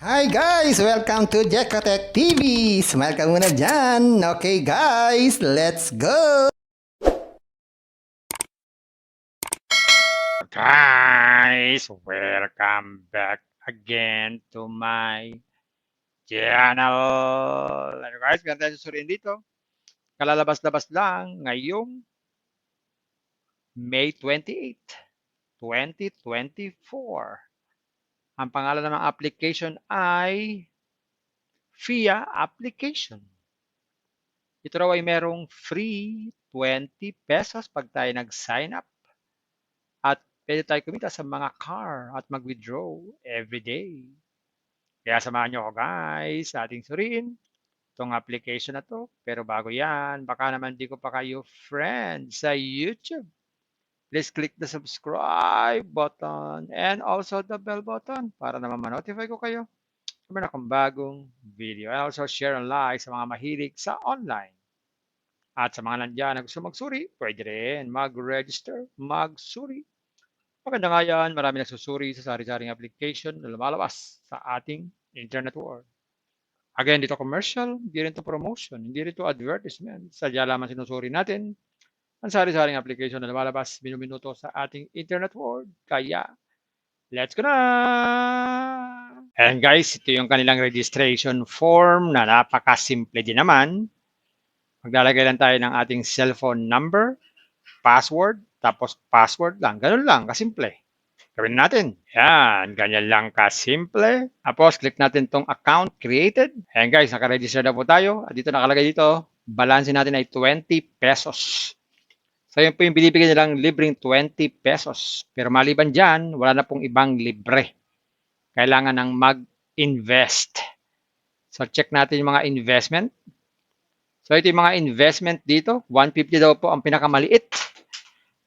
Hi guys! Welcome to Jekotech TV! Smile ka muna dyan! Okay guys, let's go! Guys, welcome back again to my channel. Ano guys, meron tayong susuriin dito. Kalalabas-labas lang ngayong May 28, 2024. Ang pangalan ng application ay FIA application. Ito raw ay merong free 20 pesos pag tayo nag-sign up at pwede tayo kumita sa mga car at mag-withdraw every day. Kaya samahan nyo ako guys sa ating suriin itong application na to. Pero bago yan, baka naman di ko pa kayo friend sa YouTube. Please click the subscribe button and also the bell button para naman ma-notify ko kayo sa meron akong bagong video. And also share and like sa mga mahilig sa online. At sa mga nandiyan na gusto magsuri, pwede rin mag-register, magsuri. Maganda nga yan, marami nagsusuri sa sari-saring application na lumalabas sa ating internet world. Again, dito commercial, hindi rin to promotion, hindi rin to advertisement. Sadya lamang sinusuri natin ang sari-saring application na lumalabas minuminuto sa ating internet world. Kaya, let's go na! And guys, ito yung kanilang registration form na napakasimple din naman. Maglalagay lang tayo ng ating cellphone number, password, tapos password lang. Ganun lang, kasimple. Gawin natin. Yan, ganyan lang kasimple. Tapos, click natin tong account created. Ayan guys, nakaregister na po tayo. At dito nakalagay dito, balance natin ay 20 pesos. So, yun po yung binibigyan nilang libreng 20 pesos. Pero maliban dyan, wala na pong ibang libre. Kailangan ng mag-invest. So, check natin yung mga investment. So, ito yung mga investment dito. 150 daw po ang pinakamaliit.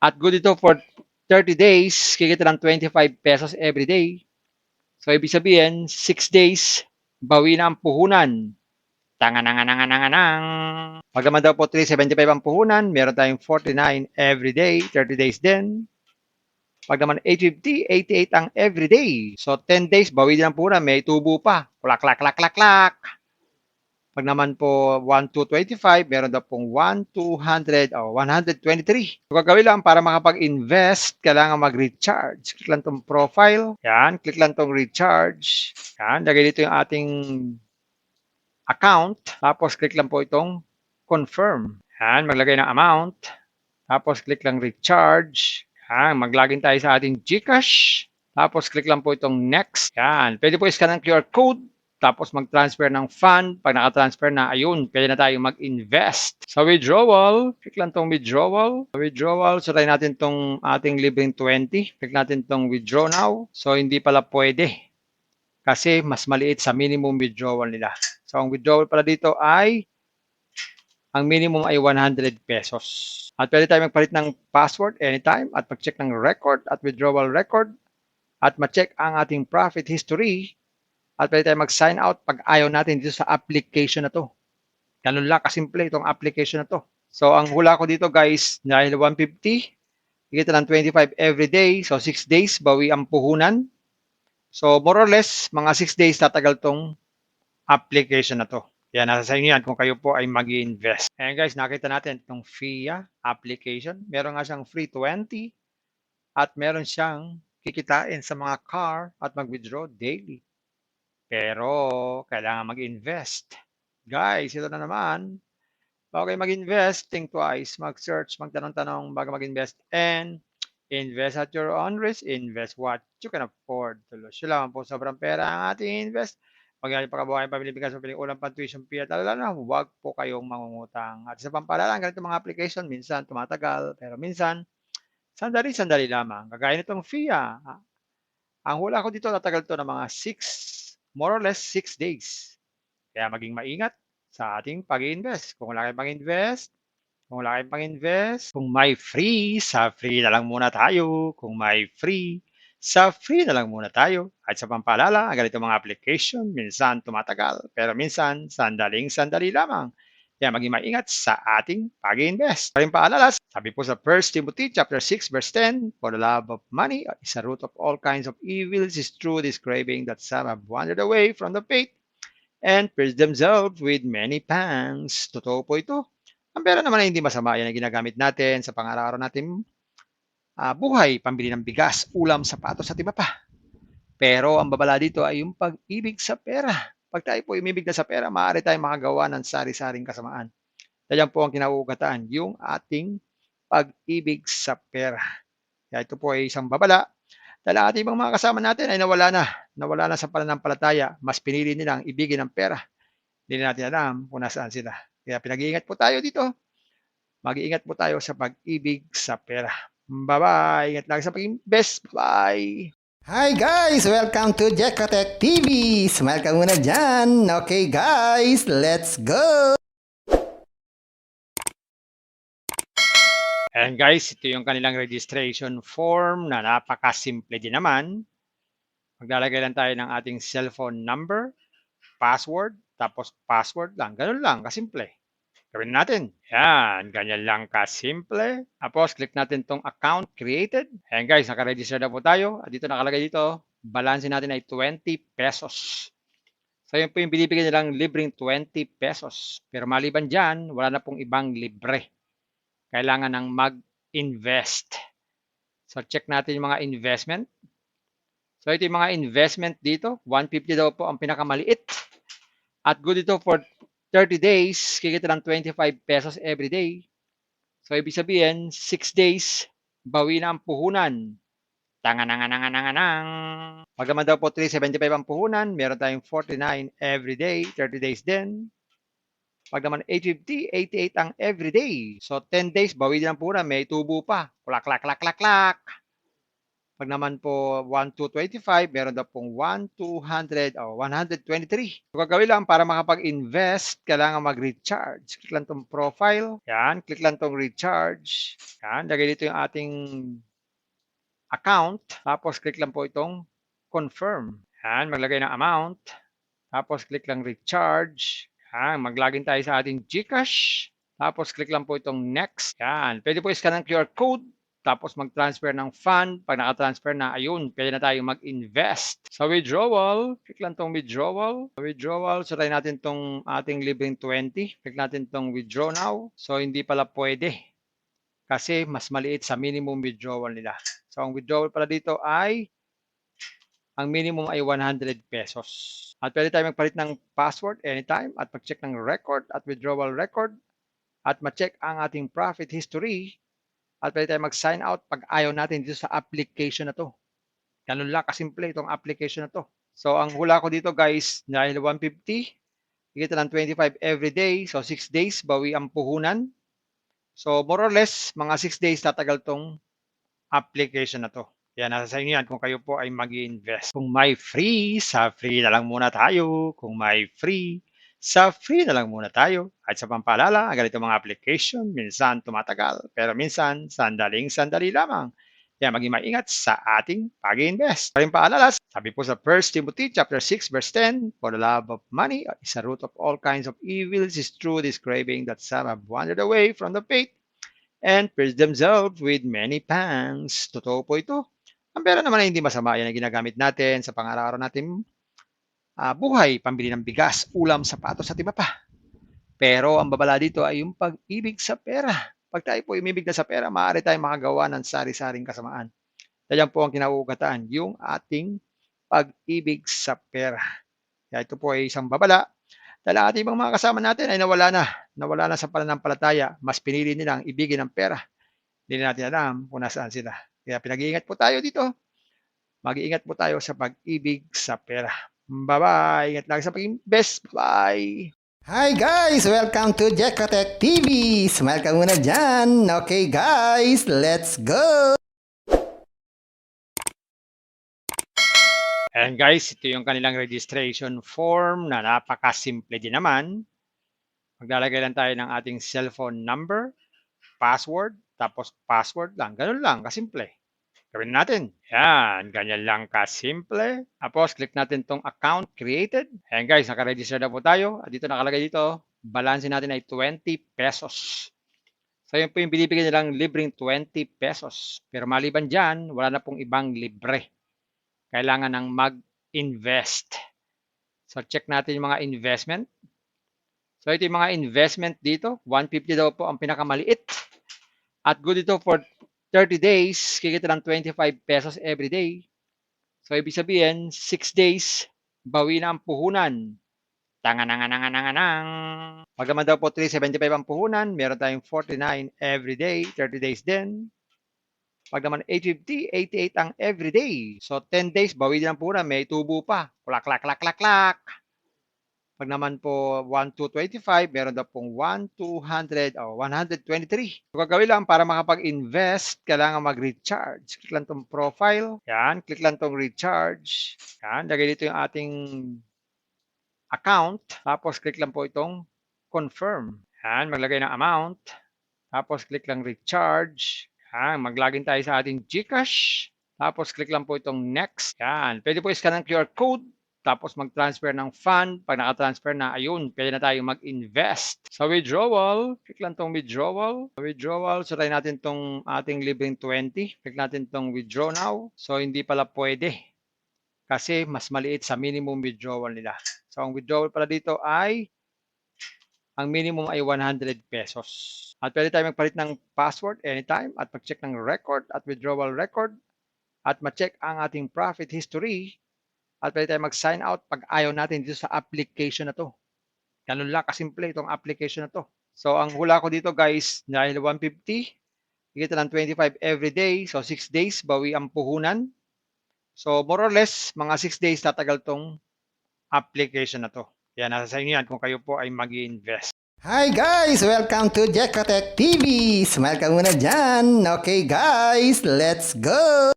At good ito for 30 days, kikita ng 25 pesos every day. So, ibig sabihin, 6 days, bawi na ang puhunan. Tanganangananganang. Pag naman daw po 375 ang puhunan, meron tayong 49 every day, 30 days din. Pag naman 850, 88 ang every day. So, 10 days, bawi din ang puhunan, may tubo pa. Klak, klak, klak, klak, klak. Pag naman po 1,225, meron daw pong 1,200 o 123. So, gagawin lang para makapag-invest, kailangan mag-recharge. Click lang tong profile. Yan, click lang tong recharge. Yan, lagay dito yung ating account. Tapos, click lang po itong confirm. Yan, maglagay ng amount. Tapos, click lang recharge. Yan, maglagin tayo sa ating GCash. Tapos, click lang po itong next. Yan, pwede po i-scan ang QR code. Tapos mag-transfer ng fund. Pag naka-transfer na, ayun, pwede na tayong mag-invest. Sa withdrawal, click lang tong withdrawal. Sa withdrawal, so tayo natin tong ating libreng 20. Click natin tong withdraw now. So, hindi pala pwede. Kasi mas maliit sa minimum withdrawal nila. So, ang withdrawal pala dito ay, ang minimum ay 100 pesos. At pwede tayo magpalit ng password anytime at mag-check ng record at withdrawal record at ma-check ang ating profit history. At pwede tayo mag-sign out pag ayaw natin dito sa application na to. Ganun lang kasimple itong application na to. So, ang hula ko dito guys, dahil 150, kita ng 25 every day. So, 6 days, bawi ang puhunan. So, more or less, mga 6 days tatagal tong application na to. Yan, nasa sa inyo yan kung kayo po ay mag-invest. Ayan guys, nakita natin itong FIA application. Meron nga siyang free 20 at meron siyang kikitain sa mga car at mag-withdraw daily. Pero, kailangan mag-invest. Guys, ito na naman. Bago kayo mag-invest, think twice, mag-search, magtanong-tanong bago mag-invest, and invest at your own risk. Invest what you can afford to lose. Yun lang po, sobrang pera ang ating invest. Pag yan pagkabuhay, pamilibigas, mapiling ulang pan-tuition fee, at na, huwag po kayong mangungutang. At sa pampalala, ganito mga application, minsan tumatagal, pero minsan, sandali-sandali lamang. Kagaya nitong FIA. Ang hula ko dito, tatagal to ng mga 6, more or less 6 days. Kaya maging maingat sa ating pag-invest. Kung wala kayong pang-invest, kung may free, sa free na lang muna tayo. Kung may free, sa free na lang muna tayo. At sa pampalala, ang ganito mga application, minsan tumatagal, pero minsan sandaling-sandali lamang. Kaya maging maingat sa ating pag-invest. Rin paalala, sabi po sa 1 Timothy chapter 6 verse 10, for the love of money is a root of all kinds of evils. Is true this craving that some have wandered away from the faith and pierced themselves with many pangs. Totoo po ito. Ang pera naman ay hindi masama. Yan ang ginagamit natin sa pang-araw-araw natin buhay, pambili ng bigas, ulam, sapatos at iba pa. Pero ang babala dito ay yung pag-ibig sa pera. Pag tayo po umibig na sa pera, maaari tayong makagawa ng sari-saring kasamaan. Yan po ang kinauugataan, yung ating pag-ibig sa pera. Kaya ito po ay isang babala dahil ang ating mga kasama natin ay nawala na sa pananampalataya. Mas pinili nilang ibigin ang pera. Hindi na natin alam kung nasaan sila. Kaya pinag-iingat po tayo dito. Mag-iingat po tayo sa pag-ibig sa pera. Bye-bye. Ingat lagi sa pag-invest. Bye. Hi guys! Welcome to Jekotech TV! Smile ka muna dyan! Okay guys, let's go! And guys, ito yung kanilang registration form na napakasimple din naman. Maglalagay lang tayo ng ating cellphone number, password, tapos password lang. Ganun lang, kasimple. Gawin natin. Yan, ganyan lang kasimple. Tapos click natin tong account created. Ayan guys, nakaregister na po tayo. At dito nakalagay dito, balance natin ay 20 pesos. So yun po yung binibigyan nilang libreng 20 pesos. Pero maliban dyan, wala na pong ibang libre. Kailangan ng mag-invest. So check natin yung mga investment. So ito yung mga investment dito. 150 daw po ang pinakamaliit. At good ito for 30 days. Kikita ng 25 pesos every day. So ibig sabihin, 6 days, bawi na ang puhunan. Tanganangananganangang. Pag naman daw po 375 ang puhunan, meron tayong 49 every day, 30 days din. Pag naman 850, 88 ang everyday. So 10 days, bawi din ang puhunan, may tubo pa. Klak, klak, klak, klak, klak. Pag naman po 1,225, meron daw pong 1,200 o 123. So gagawin lang para makapag-invest, kailangan mag-recharge. Click lang tong profile. Yan, click lang tong recharge. Yan, lagay dito yung ating account. Tapos click lang po itong confirm. Yan, maglagay ng amount. Tapos click lang recharge. Yan, maglagin tayo sa ating GCash. Tapos click lang po itong next. Yan, pwede po i-scan ng QR code. Tapos mag-transfer ng fund. Pag naka-transfer na, ayun, pwede na tayong mag-invest. Sa withdrawal, click lang tong withdrawal. Sa withdrawal, so try natin tong ating libreng 20. Click natin tong withdraw now. So hindi pala pwede. Kasi mas maliit sa minimum withdrawal nila. So ang withdrawal pala dito ay ang minimum ay 100 pesos. At pwede tayo magpalit ng password anytime at mag-check ng record at withdrawal record at ma-check ang ating profit history at pwede tayo mag-sign out pag ayaw natin dito sa application na to. Ganun lang kasimple itong application na to. So ang hula ko dito guys, dahil 150, ikita ng 25 every day. So 6 days, bawi ang puhunan. So more or less, mga 6 days tatagal tong application na to. Kaya nasa sa inyo yan kung kayo po ay mag-invest. Kung may free, sa free na lang muna tayo. Kung may free, sa free na lang muna tayo. At sa pampaalala, ang ganito mga application, minsan tumatagal, pero minsan sandaling-sandali lamang. Kaya maging maingat sa ating pag-invest. Rin paalala, sabi po sa 1 Timothy chapter 6 verse 10, for the love of money is a root of all kinds of evils. Is true this craving that some have wandered away from the faith and pierced themselves with many pangs. Totoo po ito. Ang pera naman ay hindi masama. Yan ang ginagamit natin sa pang-araw-araw natin buhay, pambili ng bigas, ulam, sapatos at iba pa. Pero ang babala dito ay yung pag-ibig sa pera. Pag tayo po umibig na sa pera, maaari tayong makagawa ng sari-saring kasamaan. Yan po ang kinauugataan, yung ating pag-ibig sa pera. Kaya ito po ay isang babala dahil ang ating mga kasama natin ay nawala na sa pananampalataya. Mas pinili nilang ibigin ang pera. Hindi na natin alam kung nasaan sila. Kaya pinag-iingat po tayo dito. Mag-iingat po tayo sa pag-ibig sa pera. Bye-bye. Ingat lagi sa pag-invest. Bye. Hi guys! Welcome to Jekotech TV! Smile ka muna dyan! Okay guys, let's go! And guys, ito yung kanilang registration form na napakasimple din naman. Maglalagay lang tayo ng ating cellphone number, password, tapos password lang. Ganun lang, kasimple. Gawin natin. Yan, ganyan lang kasimple. Tapos click natin tong account created. Ayan guys, nakaregister na po tayo. At dito nakalagay dito, balance natin ay 20 pesos. So, yun po yung binibigyan nilang libreng 20 pesos. Pero maliban dyan, wala na pong ibang libre. Kailangan ng mag-invest. So, check natin yung mga investment. So, ito yung mga investment dito. 150 daw po ang pinakamaliit. At good ito for 30 days. Kikita ng 25 pesos every day. So, ibig sabihin, 6 days, bawi na ang puhunan. Tanganangananganangang. Pag naman daw po 375 ang puhunan, meron tayong 49 every day, 30 days din. Pag naman 850, 88 ang every day. So 10 days, bawi din ang puhunan, may tubo pa. Klak, klak, klak, klak, klak. Pag naman po 1,225, meron daw pong 1,200 o 123. So gagawin lang para makapag-invest, kailangan mag-recharge. Click lang tong profile. Yan, click lang tong recharge. Yan, lagay dito yung ating account, tapos click lang po itong confirm. Yan, maglagay ng amount, tapos click lang recharge. Yan, maglagin tayo sa ating GCash, tapos click lang po itong next. Yan, pwede po i-scan ng QR code, tapos mag-transfer ng fund. Pag naka-transfer na, ayun, pwede na tayo mag-invest. Sa withdrawal, click lang tong withdrawal. Sa withdrawal, surayin natin tong ating libreng 20. Click natin tong withdraw now. So, hindi pala pwede kasi mas maliit sa minimum withdrawal nila. So, ang withdrawal pala dito ay, ang minimum ay 100 pesos. At pwede tayo magpalit ng password anytime at mag-check ng record at withdrawal record at ma-check ang ating profit history at pwede tayo mag-sign out pag ayaw natin dito sa application na to. Ganun lang kasimple itong application na to. So, ang hula ko dito guys, dahil 150, higit ng 25 every day. So, 6 days, bawi ang puhunan. So, more or less, mga 6 days tatagal tong application na to. Kaya nasa sa inyo yan kung kayo po ay mag-invest. Hi guys! Welcome to Jekatech TV! Smile ka muna dyan! Okay guys, let's go!